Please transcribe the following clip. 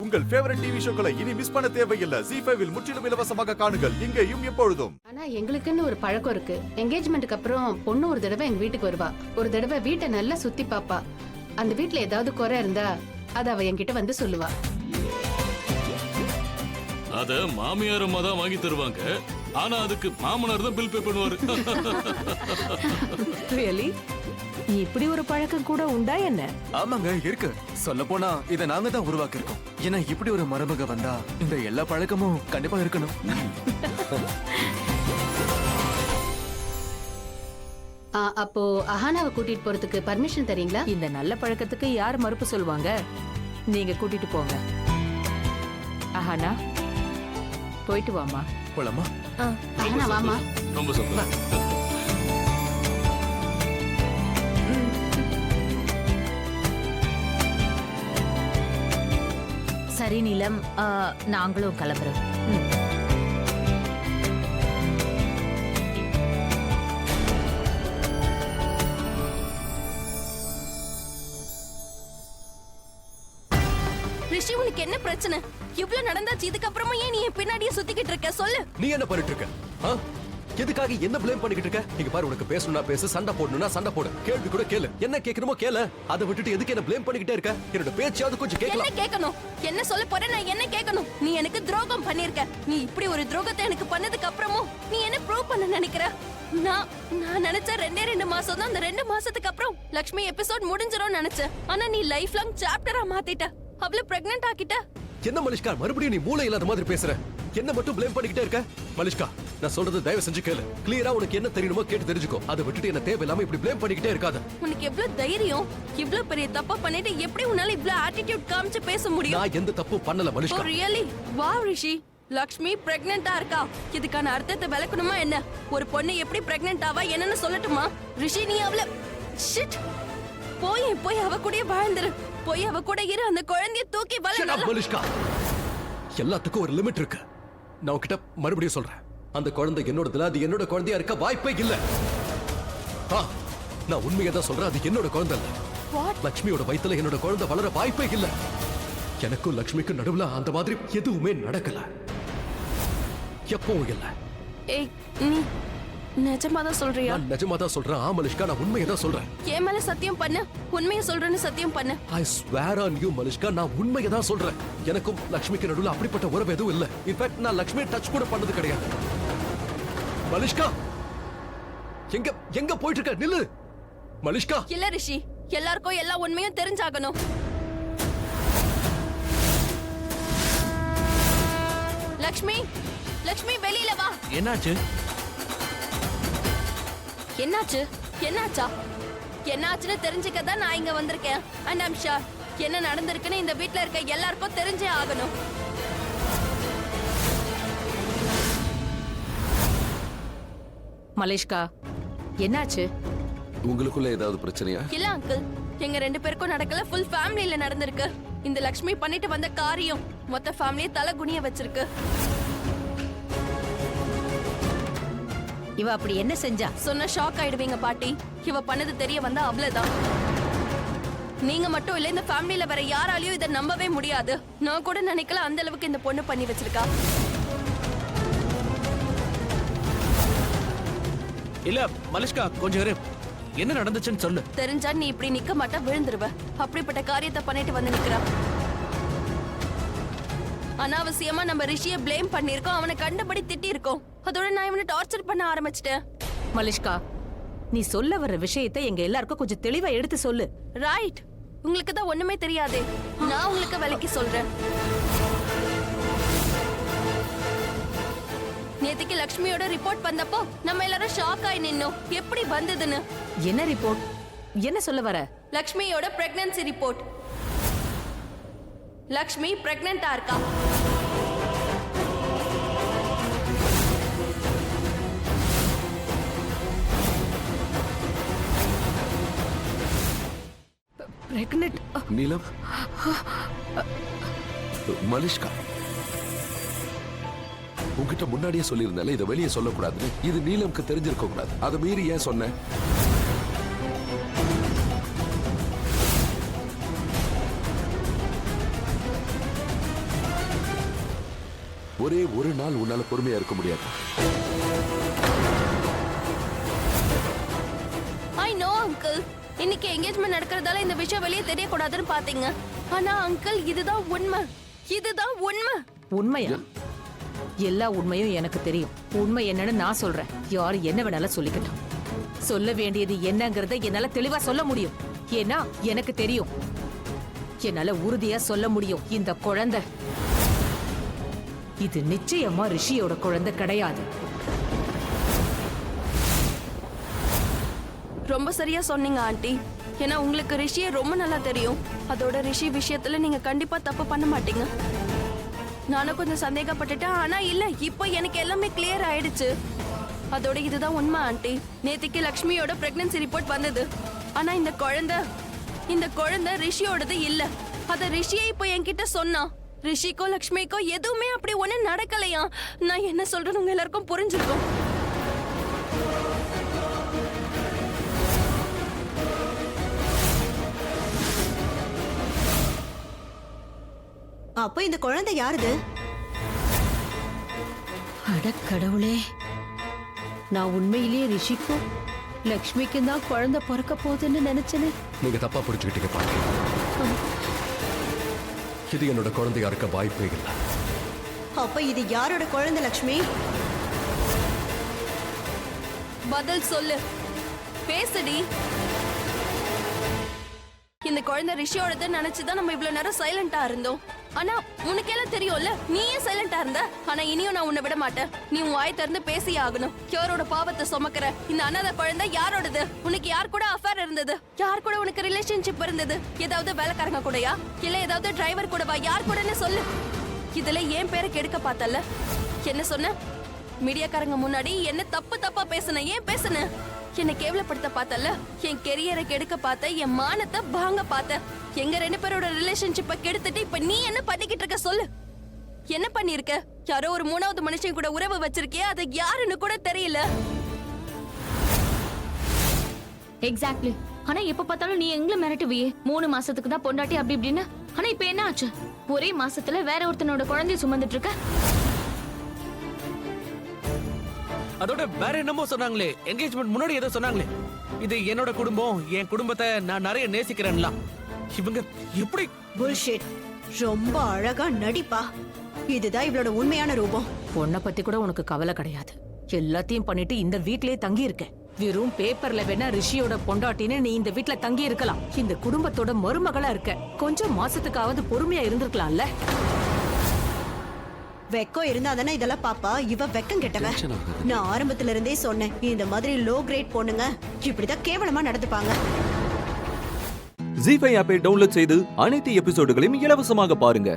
உங்கள் favourite TV ஷோக்களை இனி miss பண்ண தேவையில்லை. ஜீ5 இல் முற்றிலும் இலவசமாக காணுங்கள், இங்கேயும் எப்பொழுதும். ஆனா எங்களுக்குன்னு ஒரு பழக்கம் இருக்கு. என்கேஜ்மெண்ட்டுக்கு அப்புறம் பொண்ணு ஒரு தடவை எங்க வீட்டுக்கு வருவா. ஒரு தடவை வீட்டை நல்லா சுத்தி பாப்பா. அந்த வீட்டுல ஏதாவது குறை இருந்தா அத அவ என்கிட்ட வந்து சொல்லுவா. அத மாமியார் அம்மா தான் வாங்கி தருவாங்க. ஆனா அதுக்கு மாமனார் தான் பில் பே பண்ணுவாரு. ரியலி? இப்படி ஒரு பழக்கம் கூட உண்டா என்ன? ஆமாங்க, இருக்கு. சொல்ல போனா இதை நாங்க தான் உருவாக்கி இருக்கோம். ஏன்னா இப்படி ஒரு மரபுக வந்தா இந்த எல்லா பழக்கமும் கண்டிப்பா இருக்கணும். அப்போ அஹானாவை கூட்டிட்டு போறதுக்கு பர்மிஷன் தரீங்களா? இந்த நல்ல பழக்கத்துக்கு யார் மறுப்பு சொல்லுவாங்க? நீங்க கூட்டிட்டு போங்க. அஹானா, போயிட்டு வாமா. போலாமா? அஹானா வாமா. ரொம்ப சந்தோஷம். சரி நீலம், நாங்களும் கிளம்புறோம். ரிஷி, உனக்கு என்ன பிரச்சனை? இவ்ளோ நடந்தாச்சு, இதுக்கு அப்புறமா ஏன் நீ பின்னாடியே சுத்திக்கிட்டு இருக்க? சொல்லு. நீ என்ன பண்ணிட்டு இருக்க? எதுக்காக என்ன ப்ளேம் பண்ணிக்கிட்டு இருக்க? இங்க பாரு, உனக்கு பேசணும்னா பேசு, சண்டை போடணும்னா சண்டை போடு, கேள்வி கூட கேளு, என்ன கேட்கணுமோ கேளு. அதை விட்டுட்டு எதுக்கு என்ன ப்ளேம் பண்ணிக்கிட்டே இருக்க? என்னோட பேச்சாவது கொஞ்சம் கேட்கலாம். என்ன கேட்கணும்? என்ன சொல்ல போற? நான் என்ன கேட்கணும்? நீ எனக்கு துரோகம் பண்ணிருக்க. நீ இப்படி ஒரு துரோகத்தை எனக்கு பண்ணதுக்கு அப்புறமும் நீ என்ன ப்ரூவ் பண்ண நினைக்கிற? நான் நினைச்ச 2 மாசம் தான். அந்த 2 மாசத்துக்கு அப்புறம் லக்ஷ்மி எபிசோட் முடிஞ்சிரும் நினைச்சேன். ஆனா நீ லைஃப் லாங் சாப்டரா மாத்திட்ட. அவளை பிரெக்னன்ட் ஆக்கிட்ட. என்ன மலிஷ்கா, மறுபடியும் நீ மூளை இல்லாத மாதிரி பேசுற? என்ன மட்டும் ப்ளேம் பண்ணிக்கிட்டே இருக்க? மலிஷ்கா, நான் சொல்றது தயவு செஞ்சு கேளு. கிளியரா உனக்கு என்ன தெரியணுமோ கேட்டு தெரிஞ்சுக்கோ. அதை விட்டுட்டு என்ன தேவையில்லாம இப்படி ப்ளேம் பண்ணிக்கிட்டே இருக்காத. உனக்கு எவ்வளவு தைரியம்? இவ்ளோ பெரிய தப்பா பண்ணிட்டு எப்படி உன்னால இவ்ளோ ஆட்டிட்யூட் காமிச்சு பேச முடியும்? நான் எந்த தப்பு பண்ணல மலிஷ்கா. ரியலி? வாவ் ரிஷி, லக்ஷ்மி பிரெக்னன்ட்டா இருக்கா. இதுக்கான அர்த்தத்தை விளக்கணுமா என்ன? ஒரு பொண்ணு எப்படி பிரெக்னன்ட் ஆவா என்னன்னு சொல்லட்டுமா? ரிஷி, நீ அவள ஷிட், போய் அவ கூட வாழ்ந்துரு. போய் அவ கூட இரு. அந்த குழந்தைய தூக்கி வள. மலிஷ்கா, எல்லாத்துக்கும் ஒரு லிமிட் இருக்கு. நான் உன்கிட்ட மறுபடியும் சொல்றேன், அந்த குழந்தை என்னோடதுல, அது என்னோட குழந்தையா இருக்க வாய்ப்பே இல்ல. நான் உண்மையை தான் சொல்றேன், அது என்னோட குழந்தை இல்ல. லக்ஷ்மியோட வயித்துல என்னோட குழந்தை வளர வாய்ப்பே இல்ல. எனக்கும் லக்ஷ்மிக்கும் நடுவுல அந்த மாதிரி எதுவுமே நடக்கல, எப்பவும் இல்ல. ஏய், நீ நிஜமா தான் சொல்றியா? நான் நிஜமா தான் சொல்றேன். மலிஷ்கா, நான் உண்மையை தான் சொல்றேன். என் மேல சத்தியம் பண்ணு. உண்மையை சொல்றேன்னு சத்தியம் பண்ணு. I swear on you Malishka, நான் உண்மையை தான் சொல்றேன். எனக்கும் லக்ஷ்மிக்கு நடுவுல அப்படிப்பட்ட உறவு எதுவும் இல்ல. இன்ஃபேக்ட் நான் லக்ஷ்மியை டச் கூட பண்ணது கிடையாது. மலிஷ்கா, எங்க போயிட்டு இருக்க? நில்லு மலிஷ்கா. இல்ல ரிஷி, எல்லாருக்கும் எல்லா உண்மையும் தெரிஞ்சாகணும். லக்ஷ்மி, லக்ஷ்மி வெளியில வா. என்னாச்சு? என்னாச்சு? என்னாச்சுன்னு தெரிஞ்சுக்க தான் நான் இங்க வந்திருக்கேன். அண்ட் ஐம் ஷூர் என்ன நடந்திருக்குன்னு இந்த வீட்ல இருக்க எல்லாருக்கும் தெரிஞ்சே ஆகணும். மலேஷ்கா, என்னாச்சு? உங்களுக்குள்ள ஏதாவது பிரச்சனையா? இல்ல அங்கிள், எங்க 2 பேருக்கும் நடக்கல, ஃபுல் ஃபேமிலில நடந்திருக்கு. இந்த லக்ஷ்மி பண்ணிட்டு வந்த காரியம் மொத்த ஃபேமிலியை தலை குனிய வச்சிருக்கு. இவ அப்படி என்ன செஞ்சா? சொன்ன ஷாக் ஆயிடுவீங்க பாட்டி. இவ பண்ணது தெரிய வந்தா அவ்வளவுதான். நீங்க மட்டும் இல்ல, இந்த ஃபேமிலில வேற யாராலையும் இதை நம்பவே முடியாது. நான் கூட நினைக்கல அந்த அளவுக்கு இந்த பொண்ணு பண்ணி வச்சிருக்கா. இல்ல மலிஷ்கா, கொஞ்சம் இரு. என்ன நடந்துச்சுன்னு சொல்லு. தெரிஞ்சா நீ இப்படி நிக்க மாட்டா, விழுந்துருவ. அப்படிப்பட்ட காரியத்தை பண்ணிட்டு வந்து நிக்கிறா. அனாவசியமா நம்ம ரிஷியை ப்ளேம் பண்ணிருக்கோம், அவனை கண்டபடி திட்டி இருக்கோம். அதோட நான் இவனை டார்ச்சர் பண்ண ஆரம்பிச்சிட்டேன். மலிஷ்கா, நீ சொல்ல வர்ற விஷயத்தை எங்க எல்லாருக்கும் கொஞ்சம் தெளிவா எடுத்து சொல்லு. ரைட், உங்களுக்கு தான் ஒண்ணுமே தெரியாது. நான் உங்களுக்கு விலைக்கு சொல்றேன். நேத்துக்கு லக்ஷ்மியோட ரிப்போர்ட் வந்தப்போ நம்ம எல்லாரும் ஷாக் ஆகி நின்னோம். எப்படி வந்ததுன்னு. என்ன ரிப்போர்ட்? என்ன சொல்ல வர? லக்ஷ்மியோட பிரெக்னன்சி ரிப்போர்ட். லக்ஷ்மி பிரெக்னன்ட்டா இருக்கா. பிரெக்னன்ட்? நீலம், மலிஷ்கா, உன்கிட்ட முன்னாடியே சொல்லியிருந்தால இதை வெளியே சொல்லக்கூடாதுன்னு. இது நீலம்க்கு தெரிஞ்சிருக்க கூடாது. அதை மீறி ஏன் சொன்ன? ஒரே ஒரு நாள் உன்னால பொறுமையா இருக்க முடியாது. ஐ நோ அங்கிள், இன்னைக்கு என்கேஜ்மெண்ட் நடக்கிறதால இந்த விஷயம் வெளியே தெரியக்கூடாதுன்னு பாத்தீங்க. ஆனா அங்கிள், இதுதான் உண்மை. இதுதான் உண்மை. உண்மையா? எல்லா உண்மையும் எனக்கு தெரியும். உண்மை என்னன்னு நான் சொல்றேன். யாரு என்ன வேணாலும் சொல்லிக்கட்டும். சொல்ல வேண்டியது என்னங்கறத என்னால தெளிவா சொல்ல முடியும். ஏன்னா எனக்கு தெரியும். என்னால உறுதியா சொல்ல முடியும். இந்த குழந்தை இது நிச்சயமா ரிஷியோட குழந்தை கிடையாது. ரொம்ப சரியா சொன்னீங்க ஆண்டி. ஏன்னா உங்களுக்கு ரிஷியை ரொம்ப நல்லா தெரியும். அதோட ரிஷி விஷயத்துல நீங்க கண்டிப்பா தப்பு பண்ண மாட்டீங்க. நானும் கொஞ்சம் சந்தேகப்பட்டுட்டேன். ஆனா இல்ல, இப்போ எனக்கு எல்லாமே கிளியர் ஆயிடுச்சு. அதோட இதுதான் உண்மை ஆண்டி. நேத்திக்கு லக்ஷ்மியோட பிரெக்னன்சி ரிப்போர்ட் வந்தது. ஆனா இந்த குழந்தை ரிஷியோடது இல்ல. அத ரிஷியே இப்போ என்கிட்ட சொன்னா. ரிஷிக்கோ லக்ஷ்மிக்கோ எதுவுமே அப்படி ஒண்ணு நடக்கலையா. நான் என்ன சொல்றேன்னு உங்க எல்லாருக்கும் புரிஞ்சிருக்கும். அப்ப இந்த குழந்தை யாருது? அட கடவுளே, நான் உண்மையிலேயே ரிஷிக்கும் லக்ஷ்மிக்கும் தான் குழந்தை பிறக்க போகுதுன்னு நினைச்சேனே. நீங்க தப்பா புரிஞ்சுக்கிட்டீங்க பாட்டி. இது என்னோட குழந்தையா இருக்க வாய்ப்பே இல்லை. அப்ப இது யாரோட குழந்தை லக்ஷ்மி? பதில் சொல்லு, பேசுடி. இந்த குழந்தை ரிஷியோடது நினைச்சுதான் நம்ம இவ்வளவு நேரம் சைலண்டா இருந்தோம். ஆனா உனக்கு எல்லாம் தெரியும்ல, நீ ஏன் சைலண்டா இருந்த? ஆனா இனியும் நான் உன்னை விட மாட்டேன். நீ உன் வாய் திறந்து பேசியே ஆகணும். யாரோட பாவத்தை சுமக்கிற? இந்த அனாதை குழந்தை யாரோடது? உனக்கு யார் கூட அஃபேர் இருந்தது? யார் கூட உனக்கு ரிலேஷன்ஷிப் இருந்தது? ஏதாவது வேலைக்காரங்க கூடயா, இல்ல ஏதாவது டிரைவர் கூடவா? யார் கூடன்னு சொல்லு. இதுல ஏன் பேரை கெடுக்க பார்த்தல? என்ன சொன்ன? மீடியாக்காரங்க முன்னாடி என்ன தப்பா பேசுன? ஏன் பேசுன? என்னை கேவலப்படுத்த பார்த்தல, என் கெரியரை கெடுக்க பார்த்த, என் மானத்தை வாங்க பார்த்த. எங்க 2 பேரோட ரிலேஷன்ஷிப்பை கெடுத்துட்டு இப்ப நீ என்ன பண்ணிக்கிட்டு இருக்க சொல்லு. என்ன பண்ணிருக்க? யாரோ ஒரு 3வது மனுஷன் கூட உறவு வச்சிருக்கிய, அது யாருன்னு கூட தெரியல. எக்ஸாக்ட்லி. ஆனா எப்ப பார்த்தாலும் நீ எங்களை மிரட்டுவியே. 3 மாசத்துக்கு தான் பொண்டாட்டி அப்படி இப்படின்னு. ஆனா இப்ப என்ன ஆச்சு? ஒரே மாசத்துல வேற ஒருத்தனோட குழந்தைய சுமந்துட்டு இருக்க. அதோட வேற என்னமோ சொன்னாங்களே, என்கேஜ்மெண்ட் முன்னாடி ஏதோ சொன்னாங்களே, இது என்னோட குடும்பம், என் குடும்பத்தை நான் நிறைய நேசிக்கிறேன்லாம். இவங்க எப்படி? புல்ஷிட். ரொம்ப அழகா நடிப்பா. இதுதான் இவளோட உண்மையான ரூபம். பொண்ணை பத்தி கூட உனக்கு கவலை கிடையாது. எல்லாத்தையும் பண்ணிட்டு இந்த வீட்லயே தங்கி இருக்க. வெறும் பேப்பர்ல வேணா ரிஷியோட பொண்டாட்டின்னு நீ இந்த வீட்ல தங்கி இருக்கலாம். இந்த குடும்பத்தோட மருமகளா இருக்க. கொஞ்சம் மாசத்துக்காவது பொறுமையா இருந்திருக்கலாம்ல. வெக்கம் இருந்தா தானே இதெல்லாம் பாப்பா. இவ வெக்கம் கெட்டவ. நான் ஆரம்பத்துல இருந்தே சொன்னேன், இந்த மாதிரி லோ கிரேட் பொண்ணுங்க இப்படிதான் கேவலமா நடந்துப்பாங்க. ஜீ5 ஆப்பை டவுன்லோட் செய்து அனைத்து எபிசோடுகளையும் இலவசமாக பாருங்க.